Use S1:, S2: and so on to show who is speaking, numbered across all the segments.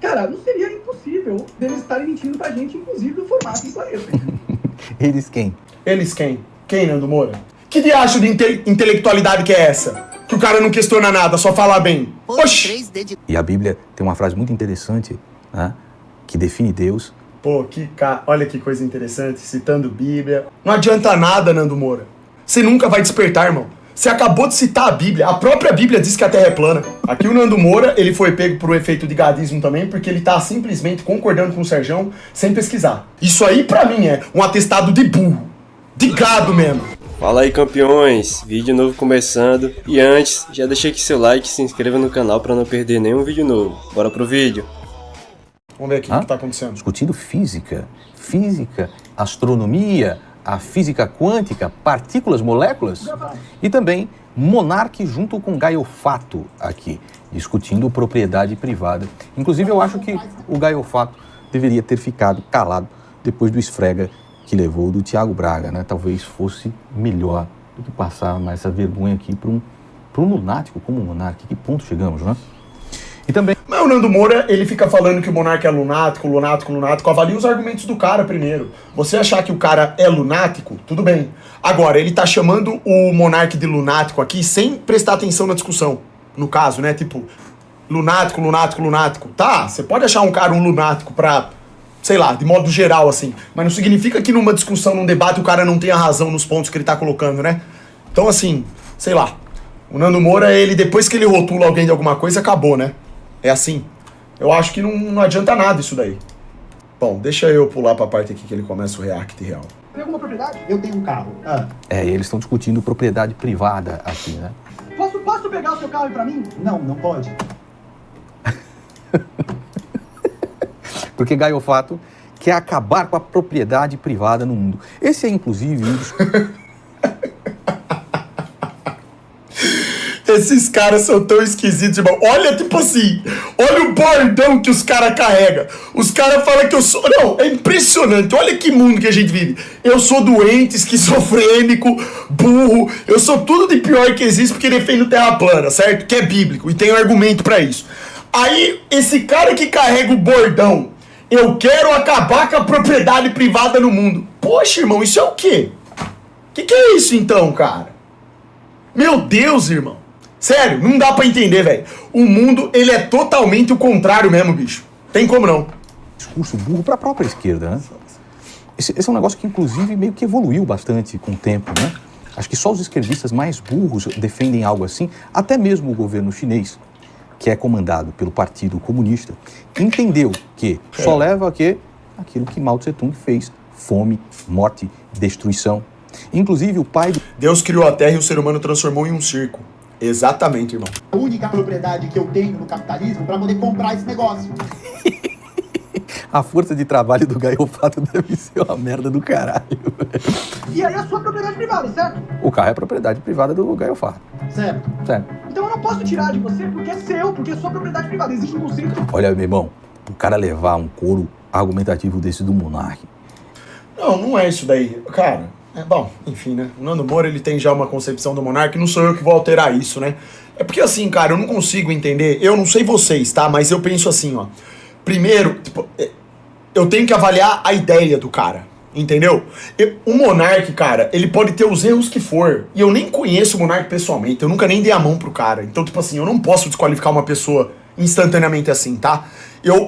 S1: Cara, não seria impossível deles estarem mentindo pra gente, inclusive, do formato do planeta.
S2: Eles quem?
S3: Eles quem? Quem, Nando Moura? Que diacho de intelectualidade que é essa? Que o cara não questiona nada, só fala bem. Oxi!
S2: E a Bíblia tem uma frase muito interessante, né, que define Deus.
S3: Pô, olha que coisa interessante, citando Bíblia. Não adianta nada, Nando Moura. Você nunca vai despertar, irmão. Você acabou de citar a Bíblia. A própria Bíblia diz que a Terra é plana. Aqui o Nando Moura, ele foi pego por um efeito de gadismo também, porque ele tá simplesmente concordando com o Serjão sem pesquisar. Isso aí, pra mim, é um atestado de burro. De gado mesmo.
S4: Fala aí, campeões. Vídeo novo começando. E antes, já deixa aqui seu like e se inscreva no canal pra não perder nenhum vídeo novo. Bora pro vídeo.
S3: Vamos ver aqui o que tá acontecendo.
S2: Discutindo física, astronomia, a física quântica, partículas, moléculas, e também Monark junto com Gaio Fato aqui, discutindo propriedade privada. Inclusive, eu acho que o Gaio Fato deveria ter ficado calado depois do esfrega que levou do Thiago Braga, né? Talvez fosse melhor do que passar mais essa vergonha aqui para um lunático como o Monark. Que ponto chegamos, né? E também...
S3: Mas o Nando Moura, ele fica falando que o Monark é lunático. Avalie os argumentos do cara primeiro. Você achar que o cara é lunático, tudo bem. Agora, ele tá chamando o Monark de lunático aqui sem prestar atenção na discussão. No caso, né? Tipo, lunático. Tá, você pode achar um cara um lunático pra, sei lá, de modo geral, assim. Mas não significa que numa discussão, num debate, o cara não tenha razão nos pontos que ele tá colocando, né? Então, assim, sei lá. O Nando Moura, ele, depois que ele rotula alguém de alguma coisa, acabou, né? É assim. Eu acho que não adianta nada isso daí. Bom, deixa eu pular pra parte aqui que ele começa o react real.
S1: Tem alguma propriedade? Eu tenho um carro.
S2: E eles estão discutindo propriedade privada aqui, né?
S1: Posso pegar o seu carro aí pra mim? Não pode.
S2: Porque Gaio Fato quer acabar com a propriedade privada no mundo. Esse é, inclusive, um dos...
S3: Esses caras são tão esquisitos, irmão. Olha, tipo assim, olha o bordão que os caras carregam. Os caras falam que eu sou... Não, é impressionante. Olha que mundo que a gente vive. Eu sou doente, esquizofrênico, burro. Eu sou tudo de pior que existe porque defendo terra plana, certo? Que é bíblico e tem um argumento pra isso. Aí, esse cara que carrega o bordão, eu quero acabar com a propriedade privada no mundo. Poxa, irmão, isso é o quê? Que é isso então, cara? Meu Deus, irmão. Sério, não dá pra entender, velho. O mundo, ele é totalmente o contrário mesmo, bicho. Tem como não.
S2: Discurso burro pra própria esquerda, né? Esse é um negócio que, inclusive, meio que evoluiu bastante com o tempo, né? Acho que só os esquerdistas mais burros defendem algo assim. Até mesmo o governo chinês, que é comandado pelo Partido Comunista, entendeu que só leva a quê? Aquilo que Mao Tse-tung fez. Fome, morte, destruição. Inclusive, o pai...
S3: Deus criou a Terra e o ser humano transformou em um circo. Exatamente, irmão.
S1: A única propriedade que eu tenho no capitalismo pra poder comprar esse negócio.
S2: A força de trabalho do Gaio Fato deve ser uma merda do caralho.
S1: E aí é a sua propriedade privada, certo?
S2: O carro é propriedade privada do Gaio Fato.
S1: Certo. Então eu não posso tirar de você porque é seu, porque é sua propriedade privada. Existe um conceito...
S2: Olha, meu irmão, o cara levar um couro argumentativo desse do Monark.
S3: Não é isso daí. Cara... bom, enfim, né? O Nando Moura, ele tem já uma concepção do Monark, não sou eu que vou alterar isso, né? É porque assim, cara, eu não consigo entender, eu não sei vocês, tá? Mas eu penso assim, ó. Primeiro, tipo, eu tenho que avaliar a ideia do cara, entendeu? O Monark, cara, ele pode ter os erros que for, e eu nem conheço o Monark pessoalmente, eu nunca nem dei a mão pro cara. Então, tipo assim, eu não posso desqualificar uma pessoa instantaneamente assim, tá?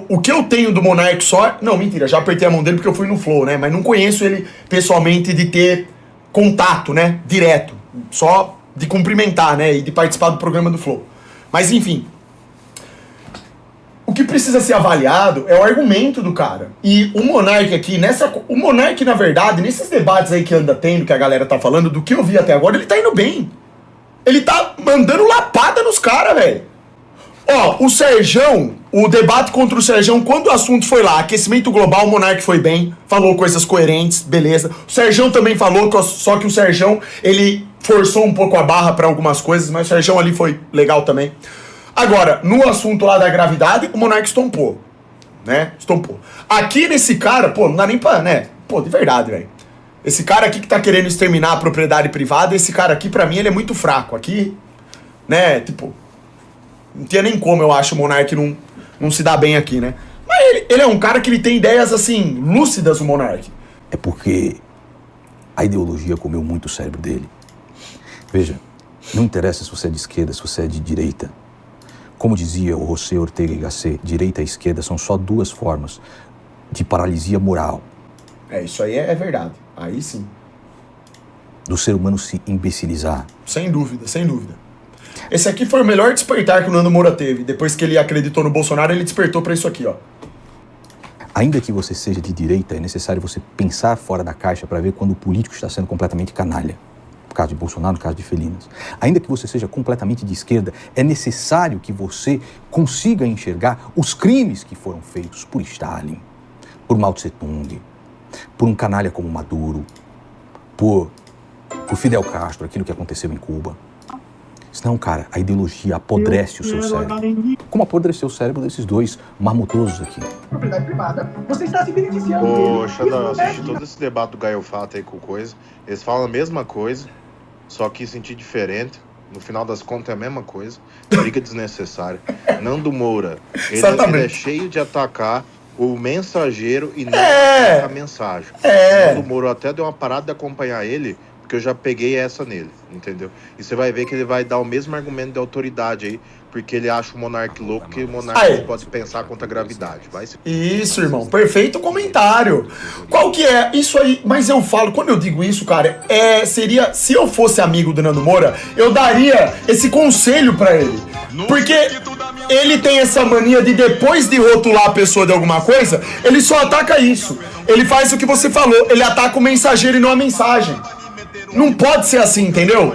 S3: O que eu tenho do Monark só... Não, mentira, já apertei a mão dele porque eu fui no Flow, né? Mas não conheço ele pessoalmente de ter contato, né? Direto. Só de cumprimentar, né? E de participar do programa do Flow. Mas, enfim. O que precisa ser avaliado é o argumento do cara. E o Monark aqui, o Monark, na verdade, nesses debates aí que anda tendo, que a galera tá falando, do que eu vi até agora, ele tá indo bem. Ele tá mandando lapada nos caras, velho. Ó, o Serjão, o debate contra o Serjão, quando o assunto foi lá, aquecimento global, o Monark foi bem, falou coisas coerentes, beleza. O Serjão também falou, só que o Serjão, ele forçou um pouco a barra pra algumas coisas, mas o Serjão ali foi legal também. Agora, no assunto lá da gravidade, o Monark estompou, né? Estompou. Aqui nesse cara, pô, não dá nem pra, né? Pô, de verdade, velho. Esse cara aqui que tá querendo exterminar a propriedade privada, esse cara aqui, pra mim, ele é muito fraco. Aqui, né, tipo... Não tinha nem como, eu acho, o Monark não se dá bem aqui, né? Mas ele é um cara que ele tem ideias, assim, lúcidas, o Monark.
S2: É porque a ideologia comeu muito o cérebro dele. Veja, não interessa se você é de esquerda, se você é de direita. Como dizia o José Ortega y Gasset, direita e esquerda são só duas formas de paralisia moral.
S3: Isso aí é verdade. Aí sim.
S2: Do ser humano se imbecilizar.
S3: Sem dúvida, sem dúvida. Esse aqui foi o melhor despertar que o Nando Moura teve. Depois que ele acreditou no Bolsonaro, ele despertou pra isso aqui, ó.
S2: Ainda que você seja de direita, é necessário você pensar fora da caixa para ver quando o político está sendo completamente canalha. No caso de Bolsonaro, no caso de Felinas. Ainda que você seja completamente de esquerda, é necessário que você consiga enxergar os crimes que foram feitos por Stalin, por Mao Tse-tung, por um canalha como Maduro, por Fidel Castro, aquilo que aconteceu em Cuba. Senão, cara, a ideologia apodrece o seu cérebro. Como apodreceu o cérebro desses dois marmotosos aqui.
S1: Propriedade privada, você está se beneficiando dele.
S5: Ô, Xandão, eu assisti todo esse debate do Gaio Fato aí com coisa. Eles falam a mesma coisa, só que em sentido diferente. No final das contas é a mesma coisa. Briga desnecessária. Nando Moura, ele é cheio de atacar o mensageiro e não a mensagem. Nando Moura até deu uma parada de acompanhar ele, porque eu já peguei essa nele, entendeu? E você vai ver que ele vai dar o mesmo argumento de autoridade aí, porque ele acha o monarca louco, que o monarca não pode pensar contra a gravidade.
S3: Isso, irmão. Perfeito comentário. Qual que é? Isso aí, mas eu falo, quando eu digo isso, cara, seria, se eu fosse amigo do Nando Moura, eu daria esse conselho pra ele. Porque ele tem essa mania de, depois de rotular a pessoa de alguma coisa, ele só ataca isso. Ele faz o que você falou, ele ataca o mensageiro e não a mensagem. Não pode ser assim, entendeu?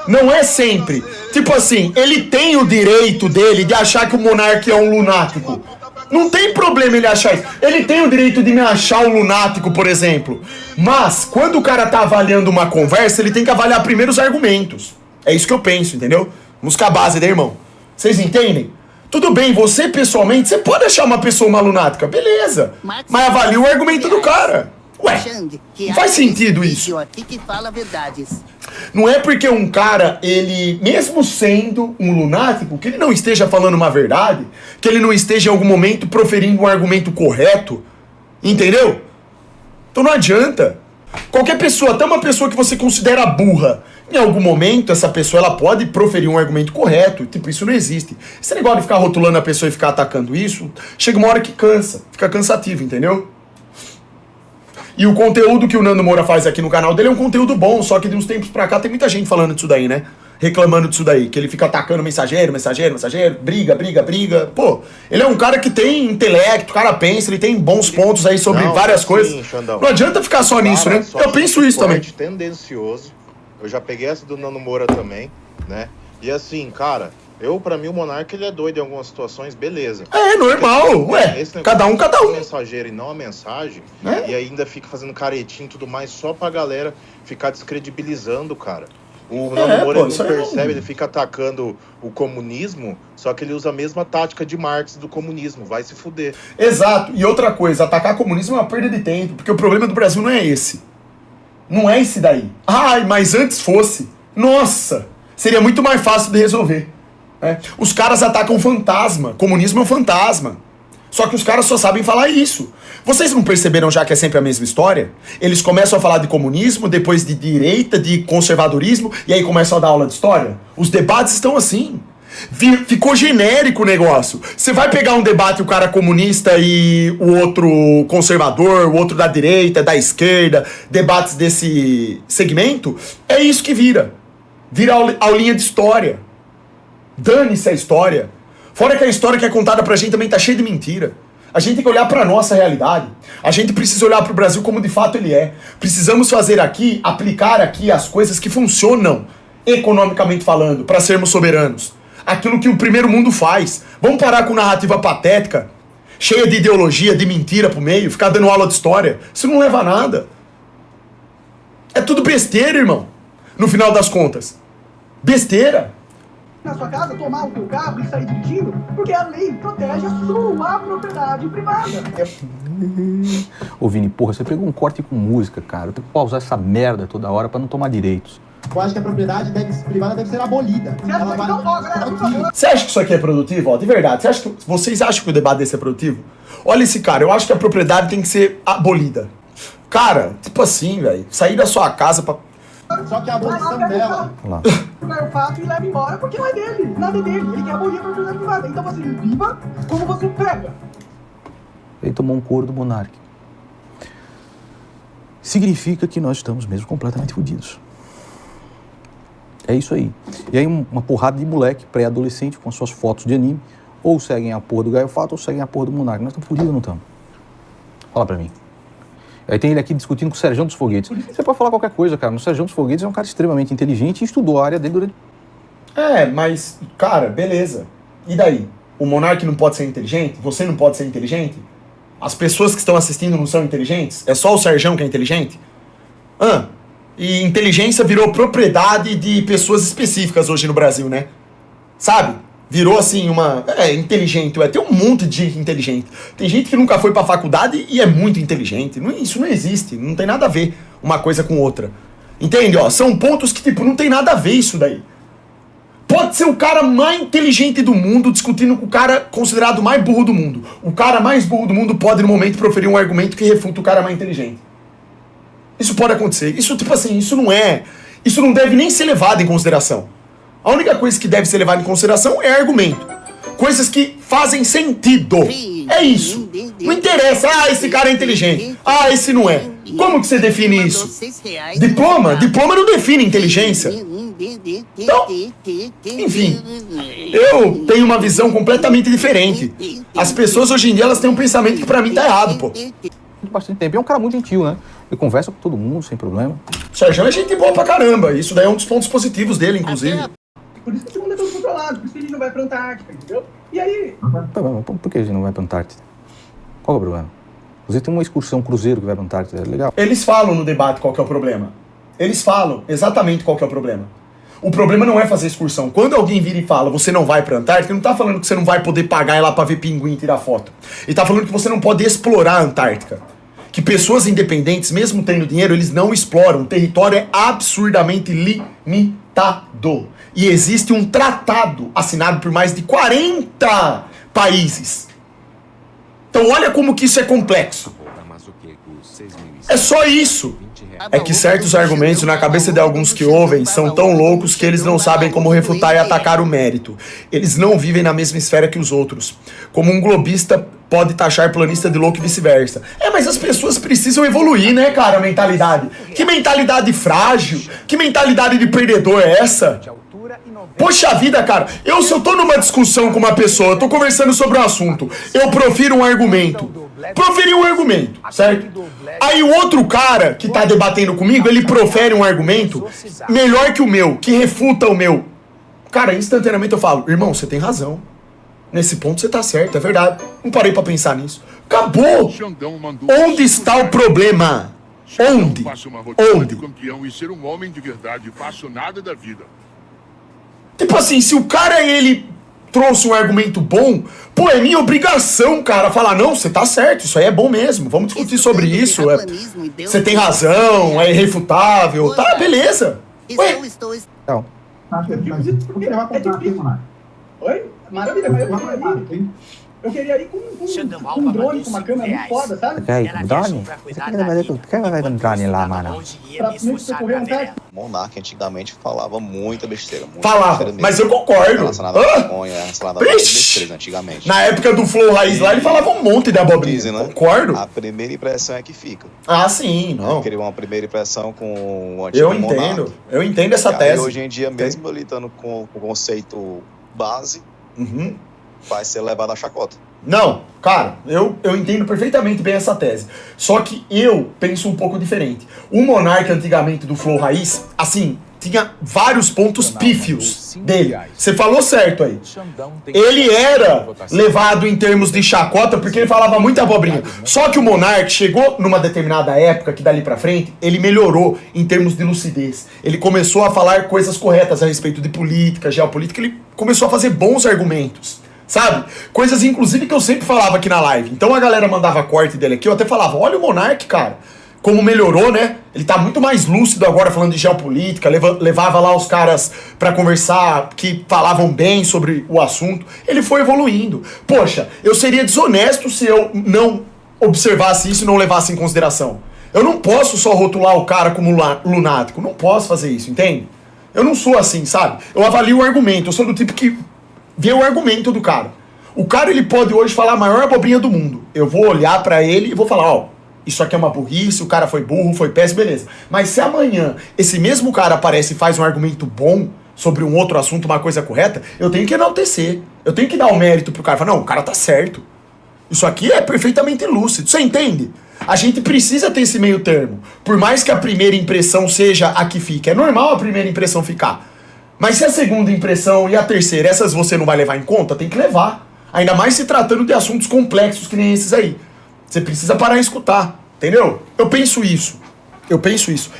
S3: Não é sempre. Tipo assim, ele tem o direito dele de achar que o monarca é um lunático. Não tem problema ele achar isso. Ele tem o direito de me achar um lunático, por exemplo. Mas, quando o cara tá avaliando uma conversa, ele tem que avaliar primeiro os argumentos. É isso que eu penso, entendeu? Música base, né, irmão? Vocês entendem? Tudo bem, você pessoalmente, você pode achar uma pessoa uma lunática, beleza. Mas avalie o argumento do cara. Ué, não faz sentido isso. Não é porque um cara, ele, mesmo sendo um lunático, que ele não esteja falando uma verdade, que ele não esteja em algum momento proferindo um argumento correto, entendeu? Então não adianta. Qualquer pessoa, até uma pessoa que você considera burra, em algum momento essa pessoa ela pode proferir um argumento correto. Tipo, isso não existe. Esse negócio de ficar rotulando a pessoa e ficar atacando isso, chega uma hora que cansa, fica cansativo, entendeu? E o conteúdo que o Nando Moura faz aqui no canal dele é um conteúdo bom, só que de uns tempos pra cá tem muita gente falando disso daí, né? Reclamando disso daí, que ele fica atacando mensageiro, briga. Pô, ele é um cara que tem intelecto, o cara pensa, ele tem bons pontos aí sobre várias coisas.
S5: Xandão.
S3: Não adianta ficar só nisso, né? Eu penso isso também.
S5: Tendencioso. Eu já peguei essa do Nando Moura também, né? E assim, cara, pra mim o monarca ele é doido em algumas situações, beleza.
S3: É normal, ué. Cada um.
S5: Mensageiro e não a mensagem, e ainda fica fazendo caretinho e tudo mais só pra galera ficar descredibilizando, cara. O Nando Moura não percebe, ele fica atacando o comunismo, só que ele usa a mesma tática de Marx do comunismo, vai se fuder.
S3: Exato, e outra coisa, atacar comunismo é uma perda de tempo, porque o problema do Brasil não é esse. Não é esse daí. Ai, mas antes fosse. Nossa, seria muito mais fácil de resolver. Os caras atacam fantasma. Comunismo é um fantasma. Só que os caras só sabem falar isso. Vocês não perceberam já que é sempre a mesma história? Eles começam a falar de comunismo, depois de direita, de conservadorismo, e aí começam a dar aula de história? Os debates estão assim. Ficou genérico o negócio. Você vai pegar um debate, o cara comunista e o outro conservador, o outro da direita, da esquerda, debates desse segmento, é isso que vira. Vira aulinha de história. Dane-se a história. Fora que a história que é contada pra gente também tá cheia de mentira. A gente tem que olhar pra nossa realidade. A gente precisa olhar pro Brasil como de fato ele é. Precisamos fazer aqui, aplicar aqui as coisas que funcionam, economicamente falando, pra sermos soberanos. Aquilo que o primeiro mundo faz. Vamos parar com narrativa patética, cheia de ideologia, de mentira pro meio, ficar dando aula de história. Isso não leva a nada. É tudo besteira, irmão. No final das contas. Besteira.
S1: Na sua casa, tomar o teu carro e sair dirigindo, porque a lei protege a sua propriedade privada.
S2: Ô Vini, porra, você pegou um corte com música, cara. Eu tenho que pausar essa merda toda hora pra não tomar direitos.
S6: Eu acho que a propriedade privada deve ser abolida.
S1: Certo? Então, ó, galera, por favor.
S3: Você acha que isso aqui é produtivo? Ó, de verdade, vocês acham que o debate desse é produtivo? Olha esse cara, eu acho que a propriedade tem que ser abolida. Cara, tipo assim, velho, sair da sua casa pra...
S6: Só que a abolição dela...
S2: Vamos lá.
S1: O fato e leva embora porque não é dele, nada é dele. Ele quer abolir a propriedade privada. Então você viva como você prega.
S2: Ele tomou um couro do monarca. Significa que nós estamos mesmo completamente fodidos. É isso aí. E aí uma porrada de moleque pré-adolescente com suas fotos de anime, ou seguem a porra do Gaio Fato, ou seguem a porra do monarca. Nós estamos fodidos ou não estamos? Fala pra mim. Aí tem ele aqui discutindo com o Serjão dos Foguetes. Você pode falar qualquer coisa, cara. O Serjão dos Foguetes é um cara extremamente inteligente e estudou a área dele durante...
S3: É, mas, cara, beleza. E daí? O monarca não pode ser inteligente? Você não pode ser inteligente? As pessoas que estão assistindo não são inteligentes? É só o Serjão que é inteligente? E inteligência virou propriedade de pessoas específicas hoje no Brasil, né? Sabe? Virou assim uma... inteligente. Tem um monte de gente inteligente. Tem gente que nunca foi pra faculdade e é muito inteligente. Isso não existe. Não tem nada a ver uma coisa com outra. Entende? Ó, são pontos que, tipo, não tem nada a ver isso daí. Pode ser o cara mais inteligente do mundo discutindo com o cara considerado mais burro do mundo. O cara mais burro do mundo pode, no momento, proferir um argumento que refuta o cara mais inteligente. Isso pode acontecer. Isso, tipo assim, isso não deve nem ser levado em consideração. A única coisa que deve ser levada em consideração é argumento. Coisas que fazem sentido. É isso. Não interessa, esse cara é inteligente. Esse não é. Como que você define isso? Diploma? Diploma não define inteligência. Então, enfim, eu tenho uma visão completamente diferente. As pessoas hoje em dia, elas têm um pensamento que pra mim tá errado, pô.
S2: bastante tempo. E é um cara muito gentil, né? Ele conversa com todo mundo, sem problema.
S3: O Sérgio é gente boa pra caramba. Isso daí é um dos pontos positivos dele, inclusive.
S1: Por isso que esse mundo é todo controlado, por isso que a gente não vai pra Antártica, entendeu? E aí?
S2: Por que a gente não vai pra Antártida? Qual é o problema? Inclusive tem uma excursão cruzeiro que vai pra Antártida, é legal.
S3: Eles falam no debate qual que é o problema. Eles falam exatamente qual que é o problema. O problema não é fazer excursão. Quando alguém vira e fala, você não vai pra Antártica, ele não tá falando que você não vai poder pagar ir lá pra ver pinguim e tirar foto. Ele tá falando que você não pode explorar a Antártica. Que pessoas independentes, mesmo tendo dinheiro, eles não exploram. O território é absurdamente limitado. E existe um tratado assinado por mais de 40 países. Então olha como que isso é complexo. É só isso. É que certos argumentos na cabeça de alguns que ouvem são tão loucos que eles não sabem como refutar e atacar o mérito. Eles não vivem na mesma esfera que os outros. Como um globista pode taxar planista de louco e vice-versa. Mas as pessoas precisam evoluir, né, cara, a mentalidade. Que mentalidade frágil, que mentalidade de perdedor é essa? Poxa vida, cara, se eu tô numa discussão com uma pessoa, eu tô conversando sobre um assunto, eu profiro um argumento. Proferi um argumento, certo? Aí o outro cara que tá debatendo comigo, ele profere um argumento melhor que o meu, que refuta o meu. Cara, instantaneamente eu falo, irmão, você tem razão. Nesse ponto você tá certo, é verdade. Não parei pra pensar nisso. Acabou! Onde está o problema? Onde? Onde? Tipo assim, se o cara, ele trouxe um argumento bom, pô, é minha obrigação, cara, falar, não, você tá certo, isso aí é bom mesmo, vamos discutir sobre isso, você tem razão, é irrefutável, tá, beleza. Ué?
S2: Não.
S1: É difícil. Oi? Maravilha, mas eu queria ir com um drone, com uma câmera muito foda, sabe?
S2: Quer ir com drone? Quem vai com drone lá, mano?
S1: Pra percorrer um teste.
S7: Monarca antigamente falava muita besteira.
S3: Falava, mas eu concordo.
S7: Relacionada à maconha, relacionada a besteiras antigamente.
S3: Na época do Flow Raiz lá, ele falava um monte de abobrinha.
S7: Dizem, né?
S3: Concordo.
S7: A primeira impressão é que fica.
S3: Ah, sim, não.
S7: Criou uma primeira impressão com o antigo monarca.
S3: Eu entendo essa tese.
S7: Hoje em dia, mesmo ele estando com o conceito base, vai ser levado à chacota.
S3: Não, cara, eu entendo perfeitamente bem essa tese. Só que eu penso um pouco diferente. O monarca antigamente do Flow Raiz, assim, tinha vários pontos pífios dele. Você falou certo aí. Ele era levado em termos de chacota porque ele falava muita abobrinha. Só que o monarca chegou numa determinada época que dali pra frente, ele melhorou em termos de lucidez. Ele começou a falar coisas corretas a respeito de política, geopolítica, ele começou a fazer bons argumentos. Sabe? Coisas, inclusive, que eu sempre falava aqui na live. Então a galera mandava corte dele aqui, eu até falava, olha o monarca, cara. como melhorou, né? Ele tá muito mais lúcido agora falando de geopolítica, levava lá os caras pra conversar que falavam bem sobre o assunto. Ele foi evoluindo. Poxa, eu seria desonesto se eu não observasse isso e não levasse em consideração. Eu não posso só rotular o cara como lunático, não posso fazer isso, entende? Eu não sou assim, sabe? Eu avalio o argumento, eu sou do tipo que vê o argumento do cara. O cara, ele pode hoje falar a maior abobrinha do mundo. Eu vou olhar pra ele e vou falar, ó, isso aqui é uma burrice, o cara foi burro, foi péssimo, beleza. Mas se amanhã esse mesmo cara aparece e faz um argumento bom sobre um outro assunto, uma coisa correta, eu tenho que enaltecer. Eu tenho que dar o mérito pro cara. Falar, não, o cara tá certo. Isso aqui é perfeitamente lúcido. Você entende? A gente precisa ter esse meio termo. Por mais que a primeira impressão seja a que fica. É normal a primeira impressão ficar. Mas se a segunda impressão e a terceira, essas você não vai levar em conta, tem que levar. Ainda mais se tratando de assuntos complexos que nem esses aí. Você precisa parar e escutar, entendeu? Eu penso isso.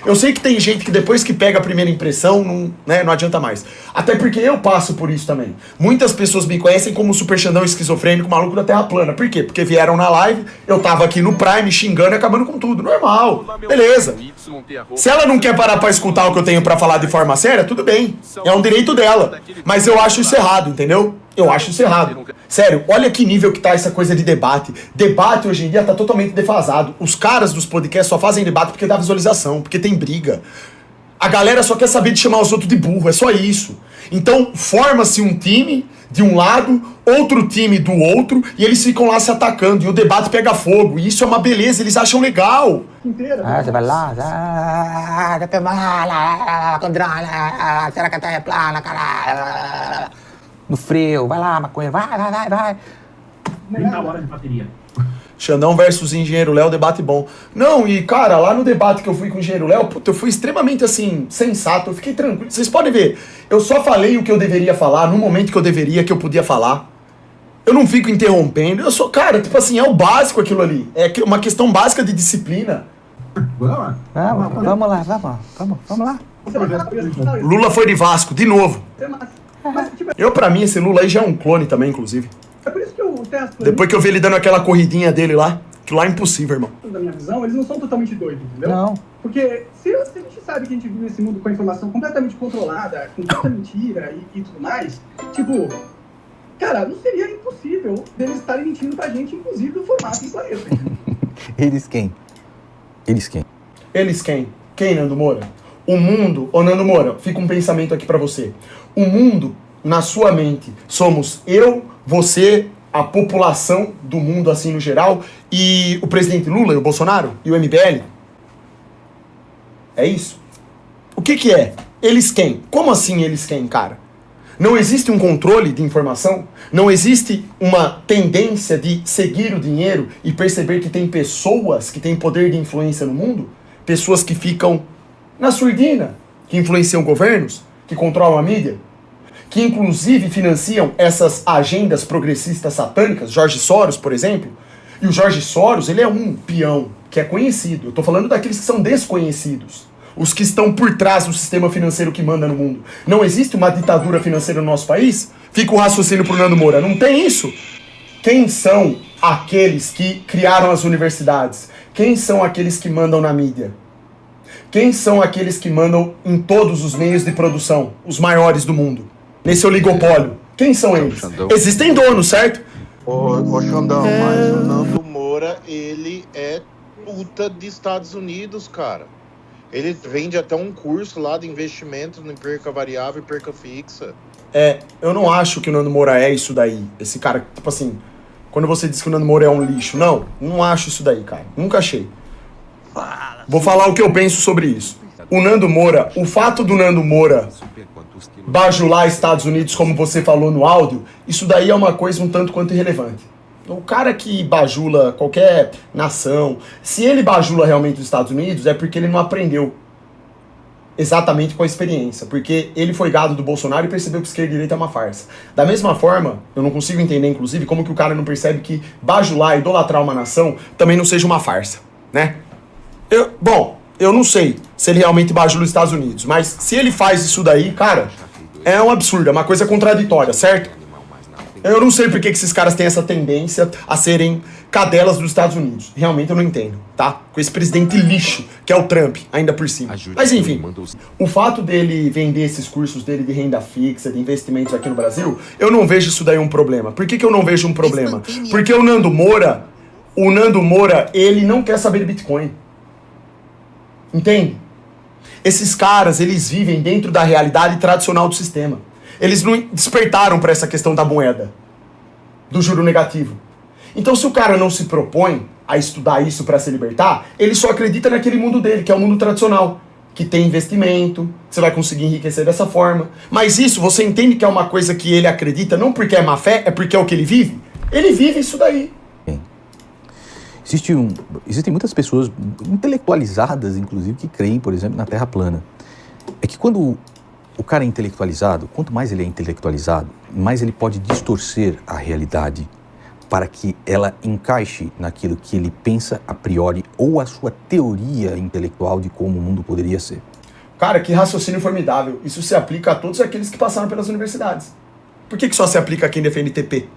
S3: Eu sei que tem gente que depois que pega a primeira impressão, não adianta mais. Até porque eu passo por isso também. Muitas pessoas me conhecem como super Xandão esquizofrênico, maluco da terra plana. Por quê? Porque vieram na live, eu tava aqui no Prime xingando e acabando com tudo. Normal, beleza. Se ela não quer parar pra escutar o que eu tenho pra falar de forma séria, tudo bem. É um direito dela. Mas eu acho isso errado, entendeu? Eu acho isso errado. Sério, olha que nível que tá essa coisa de debate. Debate hoje em dia tá totalmente defasado. Os caras dos podcasts só fazem debate porque dá visualização, porque tem briga. A galera só quer saber de chamar os outros de burro, é só isso. Então forma-se um time de um lado, outro time do outro, e eles ficam lá se atacando, e o debate pega fogo. E isso é uma beleza, eles acham legal.
S2: Você vai lá, será que a terra é plana, caralho? No frio, vai lá, maconha, vai.
S1: Muita hora de bateria.
S3: Xandão versus Engenheiro Léo, debate bom. Não, e cara, lá no debate que eu fui com o Engenheiro Léo, puta, eu fui extremamente assim, sensato, eu fiquei tranquilo. Vocês podem ver, eu só falei o que eu deveria falar, no momento que eu podia falar. Eu não fico interrompendo, eu sou, cara, tipo assim, é o básico aquilo ali. É uma questão básica de disciplina.
S2: Vamos lá.
S3: Lula foi de Vasco, de novo. Pra mim, esse Lula aí já é um clone também, inclusive.
S1: É por isso que eu tenho
S3: Depois que eu vi ele dando aquela corridinha dele lá, que lá é impossível, irmão.
S1: Da minha visão, eles não são totalmente doidos, entendeu?
S2: Não.
S1: Porque se a gente sabe que a gente vive nesse mundo com a informação completamente controlada, com tanta mentira e tudo mais, tipo, cara, não seria impossível deles estarem mentindo pra gente, inclusive do formato do planeta.
S2: Eles quem?
S3: Eles quem? Quem, Nando Moura? O mundo, ô Nando Moura, fica um pensamento aqui pra você. O mundo, na sua mente, somos eu, você, a população do mundo assim no geral, e o presidente Lula e o Bolsonaro e o MBL? É isso? O que é? Eles quem? Como assim eles quem, cara? Não existe um controle de informação? Não existe uma tendência de seguir o dinheiro e perceber que tem pessoas que têm poder de influência no mundo? Pessoas que ficam na surdina, que influenciam governos, que controlam a mídia, que inclusive financiam essas agendas progressistas satânicas, Jorge Soros, por exemplo. E o Jorge Soros, ele é um peão que é conhecido. Eu tô falando daqueles que são desconhecidos. Os que estão por trás do sistema financeiro que manda no mundo. Não existe uma ditadura financeira no nosso país? Fica o raciocínio pro Nando Moura. Não tem isso? Quem são aqueles que criaram as universidades? Quem são aqueles que mandam na mídia? Quem são aqueles que mandam em todos os meios de produção? Os maiores do mundo. Nesse oligopólio. Quem são eles? Existem donos, certo?
S5: Ô Xandão, mas o Nando Moura, ele é puta de Estados Unidos, cara. Ele vende até um curso lá de investimento em perca variável e perca fixa.
S3: Eu não acho que o Nando Moura é isso daí. Esse cara, tipo assim, quando você diz que o Nando Moura é um lixo. Não acho isso daí, cara. Nunca achei. Vou falar o que eu penso sobre isso. O Nando Moura, o fato do Nando Moura bajular Estados Unidos, como você falou no áudio, isso daí é uma coisa um tanto quanto irrelevante. O cara que bajula qualquer nação, se ele bajula realmente os Estados Unidos, é porque ele não aprendeu exatamente com a experiência, porque ele foi gado do Bolsonaro e percebeu que esquerda e direita é uma farsa. Da mesma forma, eu não consigo entender, inclusive, como que o cara não percebe que bajular, idolatrar uma nação também não seja uma farsa, né? Eu não sei se ele realmente bajula os Estados Unidos, mas se ele faz isso daí, cara, é um absurdo, é uma coisa contraditória, certo? Eu não sei por que esses caras têm essa tendência a serem cadelas dos Estados Unidos. Realmente eu não entendo, tá? Com esse presidente lixo, que é o Trump, ainda por cima. Mas enfim, o fato dele vender esses cursos dele de renda fixa, de investimentos aqui no Brasil, eu não vejo isso daí um problema. Por que eu não vejo um problema? Porque o Nando Moura, ele não quer saber de Bitcoin. Entende? Esses caras, eles vivem dentro da realidade tradicional do sistema. Eles não despertaram para essa questão da moeda, do juro negativo. Então, se o cara não se propõe a estudar isso para se libertar, ele só acredita naquele mundo dele, que é o mundo tradicional, que tem investimento, você vai conseguir enriquecer dessa forma. Mas isso, você entende que é uma coisa que ele acredita, não porque é má fé, é porque é o que ele vive? Ele vive isso daí.
S2: Existem muitas pessoas intelectualizadas, inclusive, que creem, por exemplo, na Terra plana. É que quando o cara é intelectualizado, quanto mais ele é intelectualizado, mais ele pode distorcer a realidade para que ela encaixe naquilo que ele pensa a priori ou a sua teoria intelectual de como o mundo poderia ser.
S3: Cara, que raciocínio formidável. Isso se aplica a todos aqueles que passaram pelas universidades. Por que só se aplica a quem defende TP?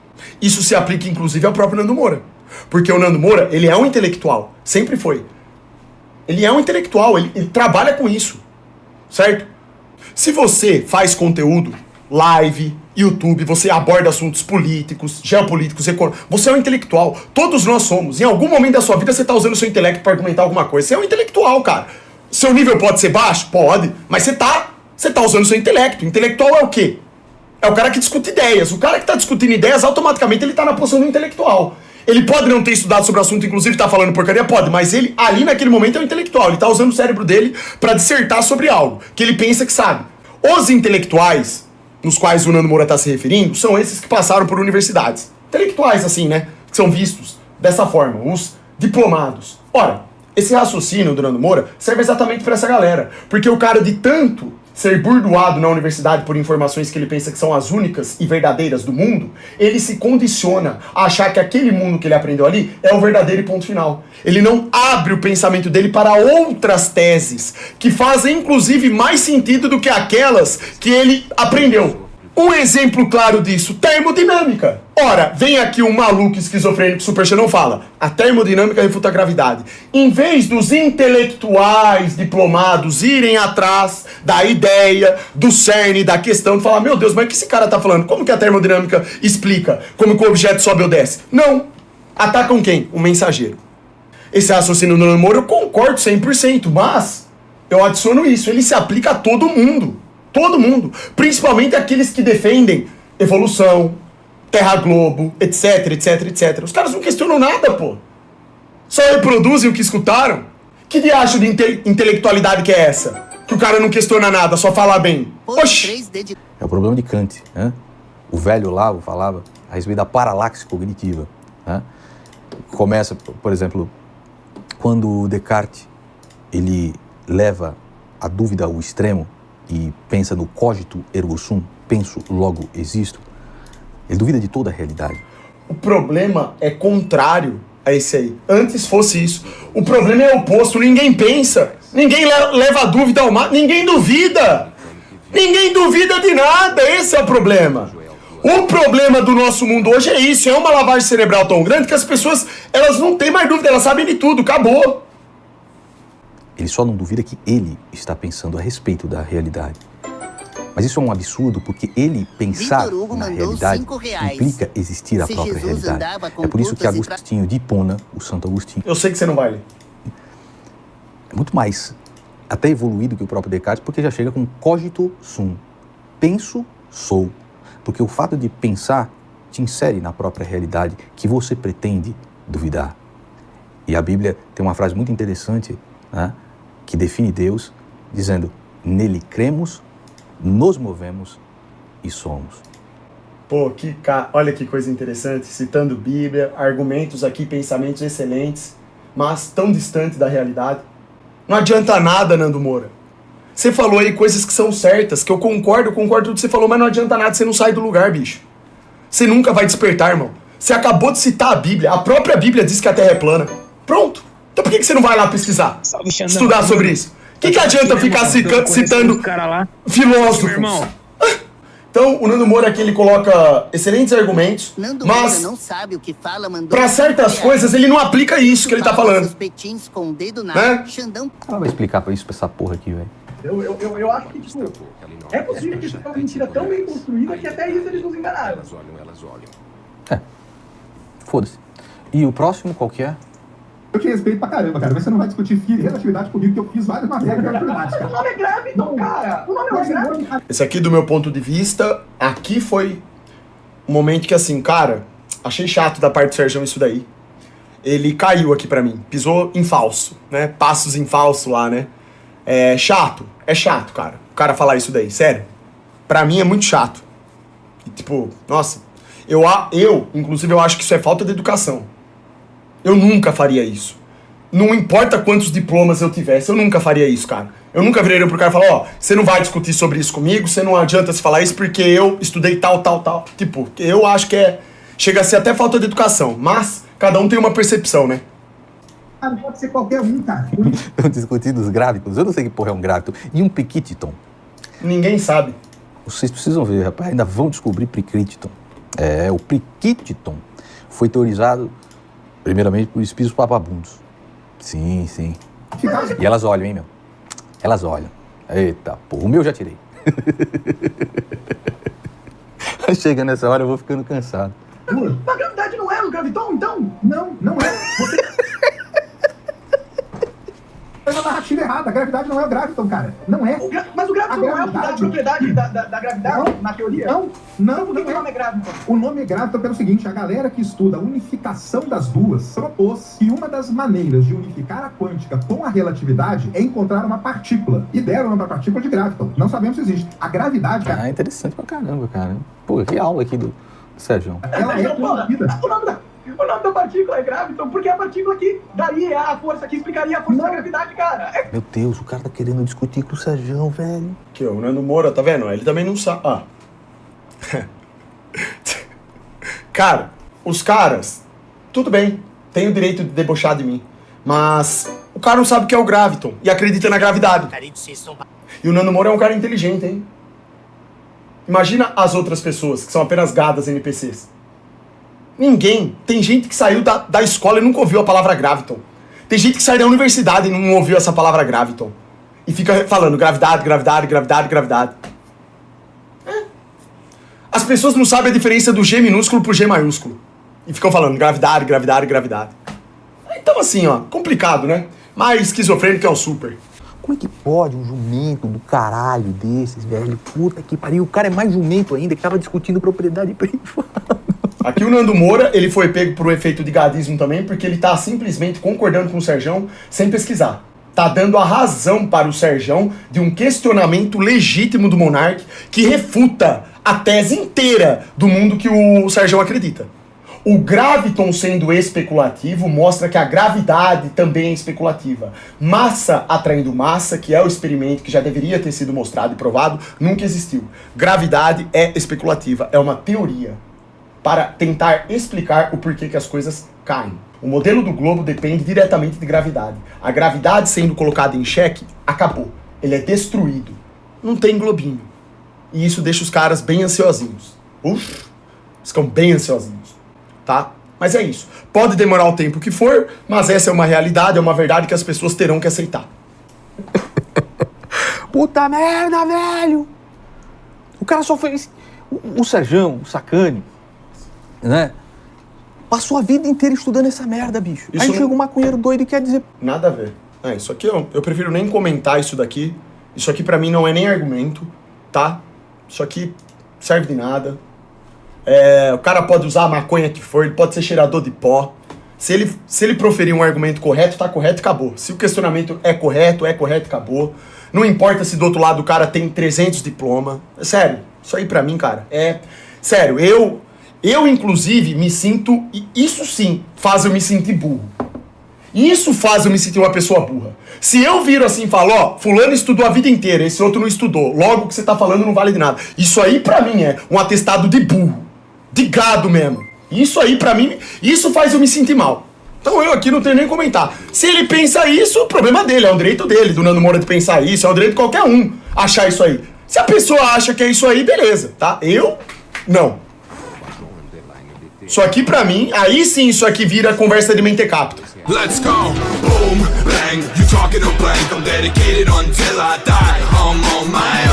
S3: Isso se aplica, inclusive, ao próprio Nando Moura. Porque o Nando Moura, ele é um intelectual. Sempre foi. Ele é um intelectual, ele trabalha com isso. Certo? Se você faz conteúdo, live, YouTube, você aborda assuntos políticos, geopolíticos, econômicos, você é um intelectual. Todos nós somos. Em algum momento da sua vida você está usando o seu intelecto para argumentar alguma coisa. Você é um intelectual, cara. Seu nível pode ser baixo? Pode. Mas você tá usando o seu intelecto. Intelectual é o quê? É o cara que discute ideias. O cara que está discutindo ideias, automaticamente ele está na posição do intelectual. Ele pode não ter estudado sobre o assunto, inclusive tá falando porcaria, pode, mas ele, ali naquele momento, é um intelectual. Ele tá usando o cérebro dele para dissertar sobre algo que ele pensa que sabe. Os intelectuais, nos quais o Nando Moura tá se referindo, são esses que passaram por universidades. Intelectuais, assim, né? Que são vistos dessa forma, os diplomados. Ora, esse raciocínio do Nando Moura serve exatamente para essa galera. Porque o cara, de tanto ser burdoado na universidade por informações que ele pensa que são as únicas e verdadeiras do mundo, ele se condiciona a achar que aquele mundo que ele aprendeu ali é o verdadeiro e ponto final. Ele não abre o pensamento dele para outras teses, que fazem inclusive mais sentido do que aquelas que ele aprendeu. Um exemplo claro disso, termodinâmica. Ora, vem aqui um maluco esquizofrênico super xenão fala, a termodinâmica refuta a gravidade. Em vez dos intelectuais diplomados irem atrás da ideia, do cerne, da questão, de falar, meu Deus, mas o que esse cara tá falando? Como que a termodinâmica explica como que o objeto sobe ou desce? Não. Atacam quem? O mensageiro. Esse raciocínio do Nando Moura eu concordo 100%, mas eu adiciono isso, ele se aplica a todo mundo. Todo mundo, principalmente aqueles que defendem evolução, terra globo, etc, etc, etc. Os caras não questionam nada, pô. Só reproduzem o que escutaram. Que diacho de intelectualidade que é essa? Que o cara não questiona nada, só fala bem. Oxi!
S2: É o problema de Kant, né? O velho Olavo falava a respeito da paralaxe cognitiva, né? Começa, por exemplo, quando Descartes ele leva a dúvida ao extremo e pensa no cogito ergo sum, penso, logo existo, ele duvida de toda a realidade.
S3: O problema é contrário a esse aí. Antes fosse isso. O problema é o oposto. Ninguém pensa. Ninguém leva a dúvida ao mar. Ninguém duvida. Ninguém duvida de nada. Esse é o problema. O problema do nosso mundo hoje é isso. É uma lavagem cerebral tão grande que as pessoas, elas não têm mais dúvida. Elas sabem de tudo. Acabou.
S2: Ele só não duvida que ele está pensando a respeito da realidade. Mas isso é um absurdo, porque ele pensar na realidade implica existir a própria realidade. É por isso que Agostinho de Hipona, o Santo Agostinho...
S3: Eu sei que você não vai ler.
S2: É muito mais, até evoluído que o próprio Descartes, porque já chega com cogito sum. Penso, sou. Porque o fato de pensar te insere na própria realidade que você pretende duvidar. E a Bíblia tem uma frase muito interessante, né, que define Deus, dizendo, nele cremos, nos movemos e somos.
S3: Pô, olha que coisa interessante, citando Bíblia, argumentos aqui, pensamentos excelentes, mas tão distante da realidade. Não adianta nada, Nando Moura. Você falou aí coisas que são certas, que eu concordo com tudo que você falou, mas não adianta nada, você não sai do lugar, bicho. Você nunca vai despertar, irmão. Você acabou de citar a Bíblia, a própria Bíblia diz que a Terra é plana. Pronto. Então por que você não vai lá pesquisar? Estudar sobre isso? O que adianta ficar citando filósofos? Então, o Nando Moura aqui, ele coloca excelentes argumentos,
S8: Nando
S3: mas
S8: Moura não sabe o que fala, mandou
S3: pra certas coisas ele não aplica isso que ele tá falando.
S8: Os petins com o dedo na
S3: Né?
S8: Xandão.
S2: Ela vai explicar pra isso pra essa porra aqui, velho.
S1: Eu acho que, tipo, é possível que isso seja uma mentira tão bem construída que até isso eles nos enganaram.
S2: Foda-se. E o próximo, qual que é?
S6: Eu te respeito pra caramba, cara. Mas você não vai discutir relatividade comigo, que eu fiz várias matérias de relatividade,
S1: O
S6: cara.
S1: nome é Graviton, cara. O nome é Graviton.
S3: Esse aqui, do meu ponto de vista, aqui foi um momento que, assim, cara, achei chato da parte do Serjão isso daí. Ele caiu aqui pra mim, pisou em falso, né? Passos em falso lá, né? É chato, cara. O cara falar isso daí, sério. Pra mim é muito chato. E, tipo, nossa, inclusive, eu acho que isso é falta de educação. Eu nunca faria isso. Não importa quantos diplomas eu tivesse, eu nunca faria isso, cara. Eu nunca viraria pro cara e falar, ó, você não vai discutir sobre isso comigo, você não adianta se falar isso porque eu estudei tal. Tipo, eu acho que chega a ser até falta de educação, mas cada um tem uma percepção, né?
S6: Cara, pode ser qualquer um, cara.
S2: Estão discutindo os grávitos. Eu não sei que porra é um grávito. E um Piquititon.
S3: Ninguém sabe.
S2: Vocês precisam ver, rapaz. Ainda vão descobrir Piquititon. É, o Piquititon foi teorizado primeiramente por espíritos papabundos. Sim. E elas olham, hein, meu? Elas olham. Eita, porra. O meu já tirei. Chega nessa hora, eu vou ficando cansado.
S1: A gravidade não é o Graviton, então?
S6: Não é. Você... Fez a narrativa errada. A gravidade não é o Graviton, cara. Não é.
S1: Mas o Graviton não é a propriedade da gravidade, na teoria?
S6: Não,
S1: Por que o nome é Graviton?
S6: O nome é Graviton pelo seguinte, a galera que estuda a unificação das duas propôs que uma das maneiras de unificar a quântica com a relatividade é encontrar uma partícula. E deram uma partícula de Graviton. Não sabemos se existe. A gravidade, cara...
S2: Ah, interessante pra caramba, cara. Pô, que aula aqui do Sérgio.
S6: Ela é produzida.
S1: O nome da partícula é Graviton, porque é a partícula que daria a força, que explicaria a força da gravidade, cara.
S2: Meu Deus, o cara tá querendo discutir com o Sérgio, velho.
S3: Aqui, ó, o Nando Moura, tá vendo? Ele também não sabe. Ah. Cara, os caras, tudo bem, tem o direito de debochar de mim, mas o cara não sabe o que é o Graviton e acredita na gravidade. E o Nando Moura é um cara inteligente, hein? Imagina as outras pessoas, que são apenas gadas NPCs. Ninguém. Tem gente que saiu da escola e nunca ouviu a palavra Graviton. Tem gente que sai da universidade e não ouviu essa palavra Graviton. E fica falando gravidade. As pessoas não sabem a diferença do G minúsculo pro G maiúsculo. E ficam falando gravidade. Então assim, ó, complicado, né? Mas esquizofrênico é o super.
S2: Como é que pode um jumento do caralho desses, velho? Puta que pariu. O cara é mais jumento ainda, que tava discutindo propriedade privada.
S3: Aqui o Nando Moura, ele foi pego por um efeito de gadismo também, porque ele tá simplesmente concordando com o Serjão sem pesquisar. Tá dando a razão para o Serjão de um questionamento legítimo do Monark que refuta a tese inteira do mundo que o Serjão acredita. O Graviton sendo especulativo mostra que a gravidade também é especulativa. Massa atraindo massa, que é o experimento que já deveria ter sido mostrado e provado, nunca existiu. Gravidade é especulativa, é uma teoria para tentar explicar o porquê que as coisas caem. O modelo do globo depende diretamente de gravidade. A gravidade sendo colocada em xeque, acabou. Ele é destruído. Não tem globinho. E isso deixa os caras bem ansiosinhos. Eles ficam bem ansiosinhos. Tá? Mas é isso. Pode demorar o tempo que for, mas essa é uma realidade, é uma verdade que as pessoas terão que aceitar.
S2: Puta merda, velho! O cara só fez... O Serjão, o Sacani, né? Passou a vida inteira estudando essa merda, bicho.
S3: Isso
S2: Aí
S3: não...
S2: chega um maconheiro doido e quer dizer...
S3: Nada a ver. Isso aqui eu prefiro nem comentar isso daqui. Isso aqui pra mim não é nem argumento, tá? Isso aqui serve de nada. O cara pode usar a maconha que for, ele pode ser cheirador de pó. Se ele proferir um argumento correto, tá correto e acabou. Se o questionamento é correto e acabou. Não importa se do outro lado o cara tem 300 diplomas. Sério, isso aí pra mim, cara, sério, eu inclusive me sinto... Isso sim faz eu me sentir burro. Isso faz eu me sentir uma pessoa burra. Se eu viro assim e falo, ó, fulano estudou a vida inteira, esse outro não estudou, logo o que você tá falando não vale de nada. Isso aí pra mim é um atestado de burro. De gado mesmo. Isso aí pra mim, isso faz eu me sentir mal. Então eu aqui não tenho nem comentar. Se ele pensa isso, o problema dele, é o direito dele, do Nando Moura de pensar isso, é o direito de qualquer um achar isso aí. Se a pessoa acha que é isso aí, beleza, tá? Eu, não. Isso aqui pra mim, aí sim isso aqui vira conversa de mentecapto.
S9: Let's go, boom, bang, you talking to blank, I'm dedicated until I die, I'm on my